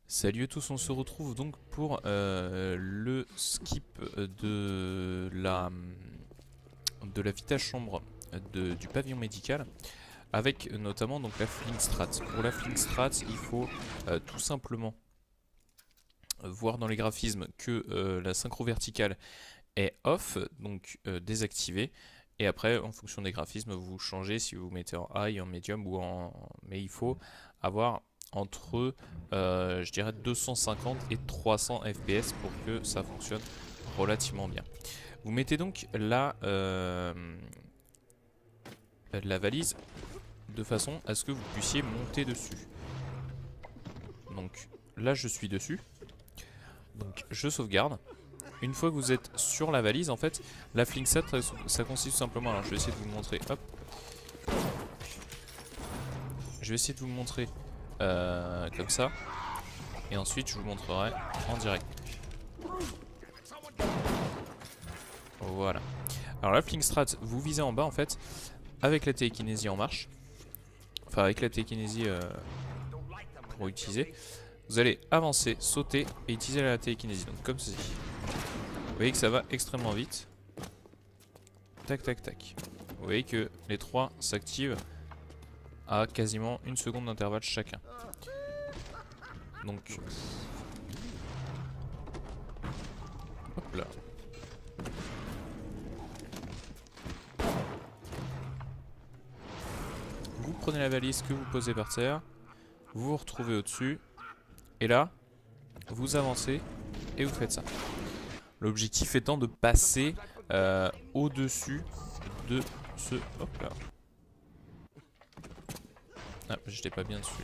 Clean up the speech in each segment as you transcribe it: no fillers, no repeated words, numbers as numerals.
Salut à tous, on se retrouve donc pour le skip de la Vita chambre du pavillon médical avec notamment donc la fling strat. Pour la fling strat, il faut tout simplement voir dans les graphismes que la synchro verticale est off, donc désactivée. Et après, en fonction des graphismes, vous changez si vous mettez en high, en medium ou en. Mais il faut avoir entre, je dirais, 250 et 300 FPS pour que ça fonctionne relativement bien. Vous mettez donc la valise de façon à ce que vous puissiez monter dessus. Donc là, je suis dessus. Donc je sauvegarde. Une fois que vous êtes sur la valise, en fait, la flinkset, ça consiste tout simplement. Alors, je vais essayer de vous le montrer. Hop. Je vais essayer de vous le montrer comme ça. Et ensuite, je vous le montrerai en direct. Voilà. Alors, la fling strat, vous visez en bas, en fait, avec la télékinésie en marche. Enfin, avec la télékinésie pour utiliser. Vous allez avancer, sauter et utiliser la télékinésie. Donc, comme ceci. Vous voyez que ça va extrêmement vite. Tac, tac, tac. Vous voyez que les trois s'activent à quasiment une seconde d'intervalle chacun. Donc, hop là. Vous prenez la valise que vous posez par terre, vous vous retrouvez au-dessus, et là, vous avancez et vous faites ça. L'objectif étant de passer au-dessus de ce... Hop là. Ah, j'étais pas bien dessus.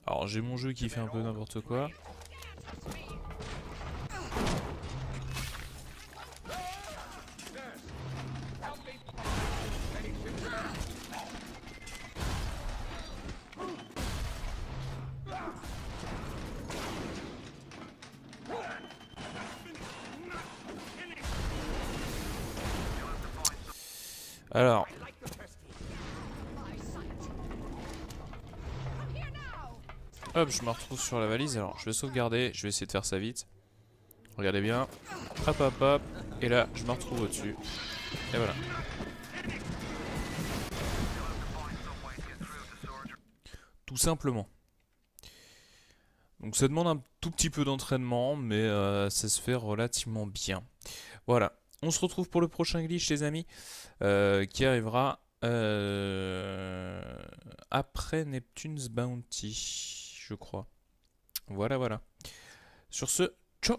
Alors j'ai mon jeu qui fait un peu n'importe quoi. Alors, hop, je me retrouve sur la valise. Alors, je vais sauvegarder. Je vais essayer de faire ça vite. Regardez bien. Hop, hop, hop. Et là, je me retrouve au-dessus. Et voilà. Tout simplement. Donc, ça demande un tout petit peu d'entraînement, mais ça se fait relativement bien. Voilà. On se retrouve pour le prochain glitch, les amis, qui arrivera après Neptune's Bounty, je crois. Voilà, voilà. Sur ce, ciao!